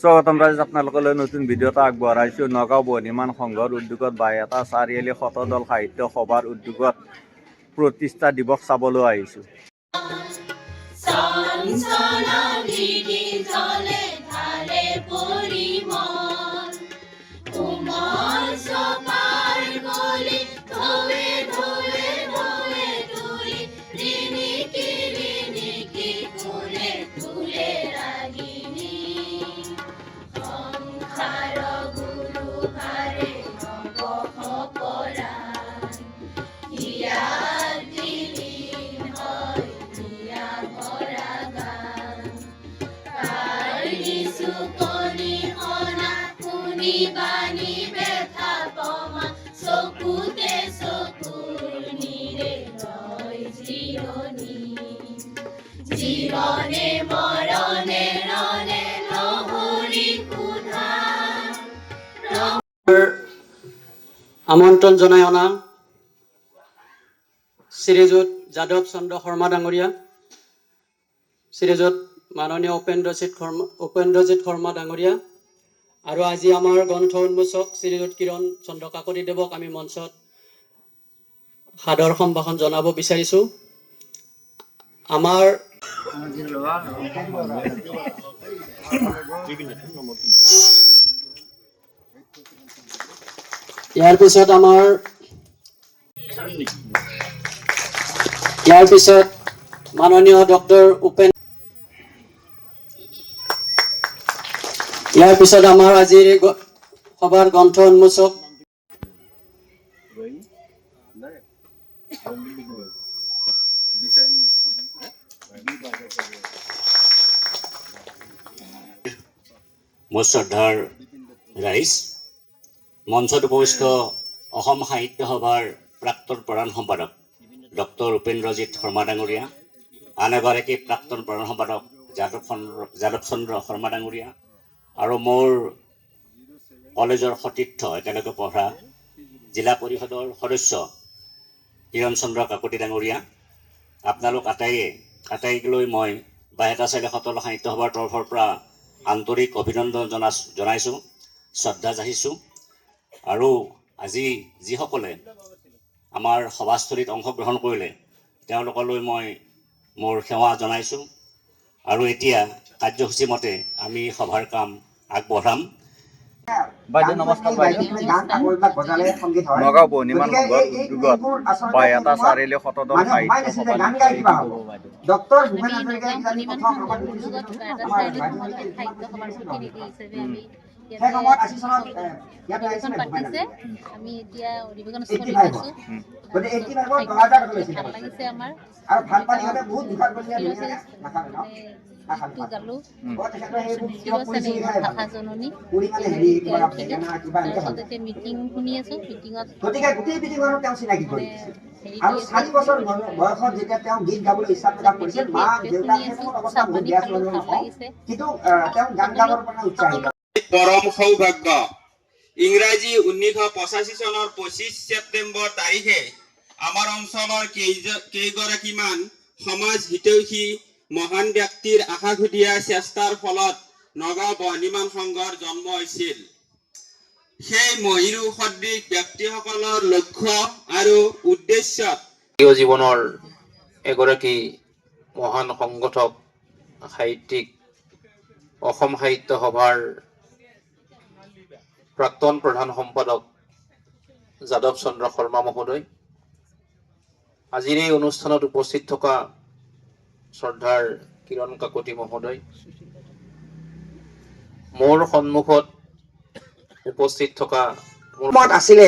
স্বাগতম ৰাইজ, আপোনালোকলৈ নতুন ভিডিঅ' এটা আগবঢ়াইছোঁ। নগাঁও বহ্নিমান সংঘৰ উদ্যোগত ২২টা চাৰিআলি শতদল সাহিত্য সভাৰ উদ্যোগত প্ৰতিষ্ঠা দিৱস চাবলৈ আহিছোঁ। জীবনে মৰণে ৰণে নহৰি ক্ষুধা আমন্ত্ৰণ জনাই অনা শ্ৰীযুত যাদৱ চন্দ্ৰ শৰ্মা ডাঙৰীয়া, শ্ৰীযুত মাননীয় উপেন্দ্ৰজিৎ শৰ্মা ডাঙৰীয়া আৰু আজি আমাৰ গ্ৰন্থ উন্মোচক শ্ৰীযুত কিৰণ চন্দ্ৰ কাকতিদেৱক আমি মঞ্চত সাদৰ সম্ভাষণ জনাব বিচাৰিছোঁ। আমাৰ ইয়াৰ পিছত মাননীয় ডক্টৰ ইয়াৰ পিছত আমাৰ আজিৰ সভাৰ গ্ৰন্থ উন্মোচক মোৰ শ্ৰদ্ধাৰ ৰাইজ, মঞ্চত উপস্থিত অসম সাহিত্য সভাৰ প্ৰাক্তন প্ৰধান সম্পাদক ডক্টৰ উপেন্দ্ৰজিৎ শৰ্মা ডাঙৰীয়া, আন এগৰাকী প্ৰাক্তন প্ৰধান সম্পাদক যাদৱ চন্দ্ৰ শৰ্মা ডাঙৰীয়া আৰু মোৰ কলেজৰ সতীৰ্থ একেলগে পঢ়া জিলা পৰিষদৰ সদস্য কিৰণ চন্দ্ৰ কাকতি ডাঙৰীয়া, আপোনালোক আটাইলৈ মই ২২টা চাৰিআলি শতদল সাহিত্য সভাৰ তৰফৰ পৰা আন্তৰিক অভিনন্দন জনাইছোঁ, শ্ৰদ্ধা যাচিছোঁ। আৰু আজি যিসকলে আমাৰ সভাস্থলীত অংশগ্ৰহণ কৰিলে তেওঁলোকলৈ মই মোৰ সেৱা জনাইছোঁ। আৰু এতিয়া কাৰ্যসূচী মতে আমি সভাৰ কাম আগবঢ়াম। বাইদেউ নমস্কাৰ। নগাঁও বহ্নিমান সংঘৰ উদ্যোগত ২২টা চাৰিআলি শতদল সাহিত্য সভা আমি এতিয়া অধিৱেশনস্থলীত আছোঁ। ভাল লাগিছে আমাৰ গালো ভাষা জননী। তাৰপিছত এতিয়া মিটিং শুনি আছোঁ। মিটিঙত পৰম সৌভাগ্য। ইংৰাজী 1985 চনৰ 25 ছেপ্টেম্বৰ তাৰিখে আমাৰ অঞ্চলৰ কেইগৰাকীমান সমাজ হিতৈষী মহান ব্যক্তিৰ আশাসুধীয়া চেষ্টাৰ ফলত নগাঁও বহ্নিমান সংঘৰ জন্ম হৈছিল। সেই মহিৰু সদৃশ ব্যক্তিসকলৰ লক্ষ্য আৰু উদ্দেশ্যত জীৱনৰ এগৰাকী মহান সংগঠক, সাহিত্যিক, অসম সাহিত্য সভাৰ প্ৰাক্তন প্ৰধান সম্পাদক যাদৱ চন্দ্ৰ শৰ্মা মহোদয়, আজিৰ এই অনুষ্ঠানত উপস্থিত থকা শ্ৰদ্ধাৰ কিৰণ কাকতি মহোদয়, মোৰ সন্মুখত উপস্থিত থকা আছিলে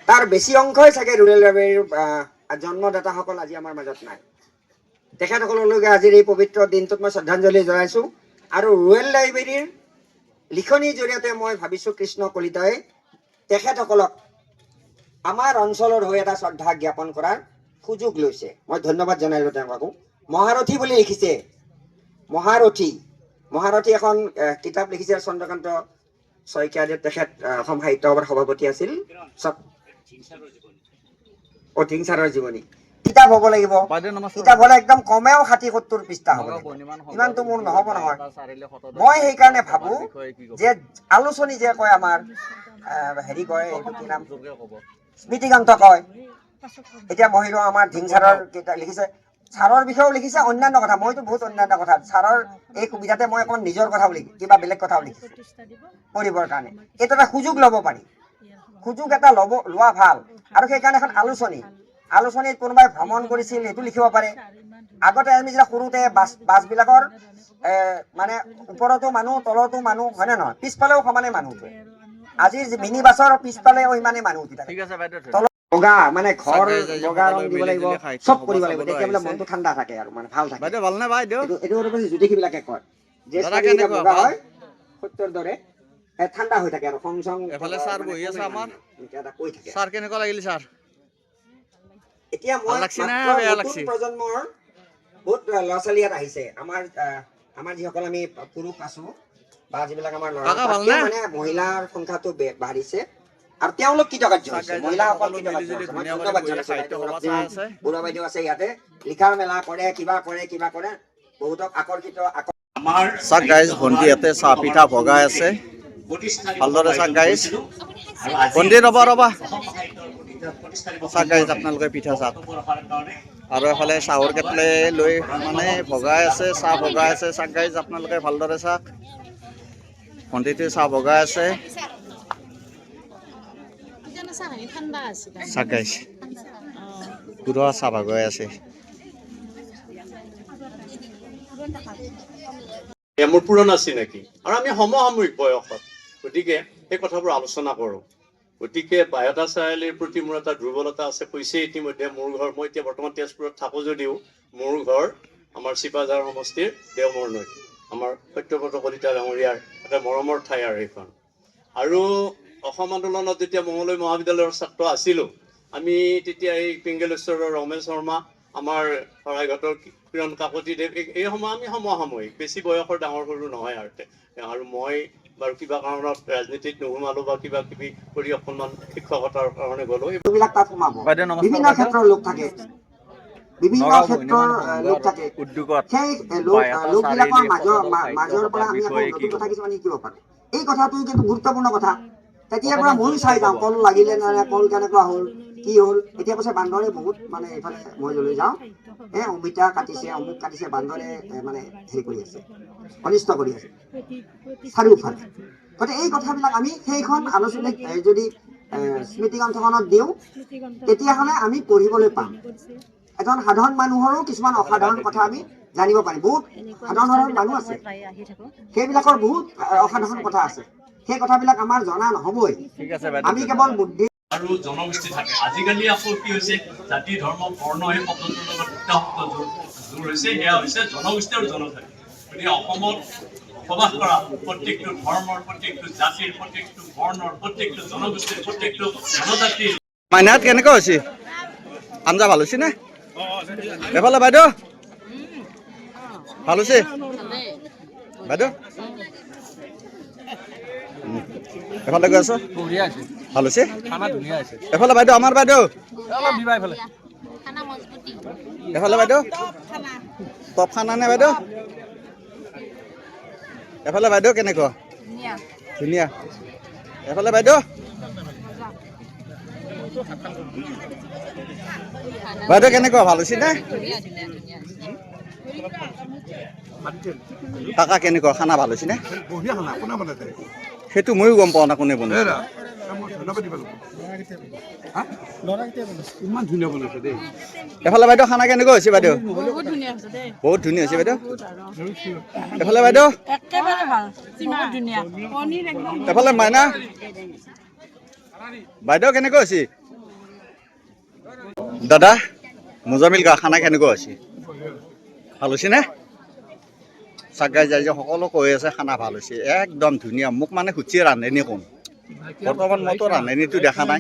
তাৰ বেছি অংশই চাগে ৰুৰেল লাইব্ৰেৰীৰ জন্মদাতাসকল আজি আমাৰ মাজত নাই। তেখেতসকললৈকে আজিৰ এই পবিত্ৰ দিনটোত মই শ্ৰদ্ধাঞ্জলি জনাইছোঁ। আৰু ৰুৰেল লাইব্ৰেৰীৰ লিখনিৰ জৰিয়তে মই ভাবিছোঁ কৃষ্ণ কলিতাই তেখেতসকলক আমাৰ অঞ্চলৰ হৈ এটা শ্ৰদ্ধা জ্ঞাপন কৰাৰ সুযোগ লৈছে। মই ধন্যবাদ জনাইছোঁ তেওঁলোককো। মহাৰথী বুলি লিখিছে। মহাৰথী এখন কিতাপ লিখিছে চন্দ্ৰকান্ত শইকীয়াদেৱ, তেখেত অসম সাহিত্য সভাৰ সভাপতি আছিল। ধিংচাৰৰ জীৱনী। কিতাপ হ'ব লাগিব বাইদেউ নমস্কাৰ কিতাপ হ'লে একদম কমেও 60-70 পৃষ্ঠা হ'ব নগাঁও লাগিব বৰ্ণিমান সংঘৰ ইমানটো মোৰ নহ'ব নহয় এটা চাৰিআলি সতত মই সেইকাৰণে ভাবোঁ বিষয়ে কি ক'ব? যে আলোচনী যে কয় আমাৰ হেৰি কয় এইটো কি নাম জোৰকে ক'ব। স্মৃতিগ্ৰন্থ কয় এতিয়া মহিলা আমাৰ ধিং ছাৰৰ লিখিছে ছাৰৰ বিষয়েও লিখিছে অন্যান্য কথা মইতো বহুত অন্যান্য কথা ছাৰৰ এই সুবিধাতে মই অকণ নিজৰ কথাও লিখি কিবা বেলেগ কথাও লিখিছোঁ পঢ়িবৰ কাৰণে এইটো এটা সুযোগ ল'ব পাৰি সুযোগ এটা লোৱা ভাল আৰু সেইকাৰণে এখন আলোচনীত কোনোবাই ভ্ৰমণ কৰিছিল সেইটো লিখিব পাৰে আগতে আমি যেতিয়া সৰুতে বাছবিলাকৰ মানে ওপৰতো মানুহ তলতো মানুহ হয়নে নহয় পিছফালেও সমানে মানুহ উঠে আজিৰ মিনি বাছৰ পিছফালেও ইমানে মানুহ উঠি থাকে ঠিক আছে বাইদেউ তলত বগা মানে ঘৰ বগা ৰং দিব লাগিব মিলি সাহিত্য চব সভা কৰিব লাগিব চাবলৈ তেতিয়া বোলে আহিছে। মনটো ঠাণ্ডা থাকে আৰু মানে ভাল থাকে বাইদেউ ভালনে বাইদেউ এইটো জ্যোতিষীবিলাকে কয় যে দাদা ছোৱালী যেতিয়া কেনেকুৱা? বগা ভাল? হয় সত্যৰ দৰে ঠাণ্ডা হৈ থাকে আৰু খং চং এফালে ছাৰ বহি আছে আমাৰ এনেকে এটা কৈ থাকে ছাৰ কেনেকুৱা লাগিল ছাৰ এতিয়া ভাল মই লাগছি না মাত্ৰ বেয়া নতুন লাগছি? প্ৰজন্মৰ বহুত ল'ৰা ছোৱালী ইয়াত আহিছে আমাৰ যিসকল আমি পুৰুষ আছো বা যিবিলাক আমাৰ ল'ৰা কাকা ভালনে? তাতকে মানে মহিলাৰ সংখ্যাটো বাঢ়িছে আৰু তেওঁলোক কৃতকাৰ্য হৈছে চাগাই মহিলাসকল সকলো কৃতকাৰ্য মিলি হৈছে জুলি মই ধুনীয়াকৈ ধন্যবাদ বহি জনাইছো সাহিত্য সভা চাই আছে। বুঢ়া বাইদেউ আছে ইয়াতে লিখা মেলা কৰে কিবা কৰে বহুতক আকৰ্ষিত আমাৰ চাওক গাইজ ভণ্টি ইয়াতে চাহ পিঠা ভগাই আছে ভালদৰে চাওক গাইজ ভণ্টি ৰ'বা চাওক গাইজ আপোনালোকে পিঠা চাওক আৰু এফালে চাহৰ কেটলি লৈ মানে ভগাই আছে চাহ ভগাই আছে চাওক গাইজ আপোনালোকে ভালদৰে চাওক ভণ্টিটোৱে চাহ ভগাই আছে ঠাণ্ডা আছিল চাওক গাইজ পুৰা চাহ ভগাই আছে মোৰ পুৰণা চিনাকি আৰু আমি সমসাময়িক বয়সত গতিকে সেই কথাবোৰ আলোচনা কৰোঁ গতিকে বায়তা চাৰিআলিৰ প্ৰতি মোৰ এটা দুৰ্বলতা আছে কৈছে ইতিমধ্যে মোৰ ঘৰ মই এতিয়া বৰ্তমান তেজপুৰত থাকোঁ যদিও মোৰ ঘৰ আমাৰ চিপাঝাৰ সমষ্টিৰ দেওমৰনৈ আমাৰ সত্যব্ৰত কলিতা ডাঙৰীয়াৰ এটা মৰমৰ ঠাই আৰু এইখন আৰু অসম আন্দোলনত যেতিয়া মঙলদৈ মহাবিদ্যালয়ৰ ছাত্ৰ আছিলোঁ আমি তেতিয়া এই পিংগলেশ্বৰৰ ৰমেশ শৰ্মা আমাৰ শৰাইঘাটৰ কিৰণ কাকতিদেৱ এই সময় আমি সমসাময়িক বেছি বয়সৰ ডাঙৰ সৰু নহয় আৰু মই বাৰু কিবা কাৰণত ৰাজনীতিত নোসোমালো বা কিবা কিবি কৰি অকণমান শিক্ষকতাৰ কাৰণে গ'লো এইবিলাক তাত সোমাব বাইদেউ নমস্কাৰ বিভিন্ন বাইদেউ। ক্ষেত্ৰৰ লোক থাকে বিভিন্ন নগাঁও ক্ষেত্ৰৰ বৰ্ণিমান লোক সংঘৰ থাকে উদ্যোগত সেই বায়তা লোকবিলাকৰ চাৰিআলি মাজৰ পৰা আমি আকৌ বিষয়ে কি নতুন ক'ব? কথা কিছুমান শিকিব পাৰোঁ এই কথাটো কিন্তু গুৰুত্বপূৰ্ণ কথা তেতিয়াৰ পৰা ময়ো চাই যাওঁ কল লাগিলে নে কল কেনেকুৱা হ'ল কি হ'ল এতিয়া কৈছে বান্দৰে বহুত মানে এইফালে মই লৈ যাওঁ অমিতা কাটিছে অমুক কাটিছে বান্দৰে মানে হেৰি কৰি আছে অনিষ্ট কৰি আছে চাৰিওফালে গতিকে এই কথাবিলাক আমি সেইখন আলোচনীত যদি স্মৃতিগ্ৰন্থখনত দিওঁ তেতিয়াহ'লে আমি পঢ়িবলৈ পাম এজন সাধাৰণ মানুহৰো কিছুমান অসাধাৰণ কথা আমি জানিব পাৰিম বহুত সাধাৰণ মানুহ আছে সেইবিলাকৰ বহুত অসাধাৰণ কথা আছে সেই কথাবিলাক আমাৰ জনা নহ'বই ঠিক আছে আমি কেৱল বুদ্ধি আৰু জনগোষ্ঠী থাকে আজিকালি আকৌ কি হৈছে জাতি ধৰ্ম বৰ্ণ এই শব্দটোৰ লগত দুটা শব্দ যোৰ হৈছে সেয়া হৈছে জনগোষ্ঠী আৰু জনজাতি গতিকে অসমত বসবাস কৰা প্ৰত্যেকটো ধৰ্মৰ প্ৰত্যেকটো জাতিৰ প্ৰত্যেকটো বৰ্ণৰ প্ৰত্যেকটো জনগোষ্ঠীৰ প্ৰত্যেকটো জনজাতিৰ মাইনাত কেনেকুৱা হৈছে আঞ্জা ভাল হৈছে নে এফালে বাইদেউ ভাল হৈছে বাইদেউ এফালে গৈ আছো ভাল হৈছে এফালে বাইদেউ আমাৰ বাইদেউ খানা মজবুতি এফালে বাইদেউ টপ খানা নে বাইদেউ এফালে বাইদেউ কেনেকুৱা ধুনীয়া এফালে বাইদেউ বাইদেউ কেনেকুৱা ভাল হৈছে নে কাকা কেনেকুৱা খানা ভাল হৈছে নে বঢ়িয়া খানা কোনে বনাইছে সেইটো ময়ো গম পাওঁ না কোনে বনাইছে মই ধন্যবাদ দিব লাগিব ইমান ধুনীয়া বনাইছে দেই এফালে বাইদেউ খানা কেনেকুৱা হৈছে বাইদেউ বহুত ধুনীয়া হৈছে দেই বহুত ধুনীয়া হৈছে বাইদেউ এফালে বাইদেউ একেবাৰে ভাল বহুত ধুনীয়া পনীৰ একদম এফালে মাইনা বাইদেউ কেনেকুৱা হৈছে দাদা মুজামিল গা খানা কেনেকুৱা হৈছে ভাল হৈছে নে চাগাই যাই যে সকলো কৈ আছে খানা ভাল হৈছে একদম ধুনীয়া মোক মানে সুধিছে ৰান্ধনি কোন বৰ্তমান মইতো ৰান্ধনিটো দেখা নাই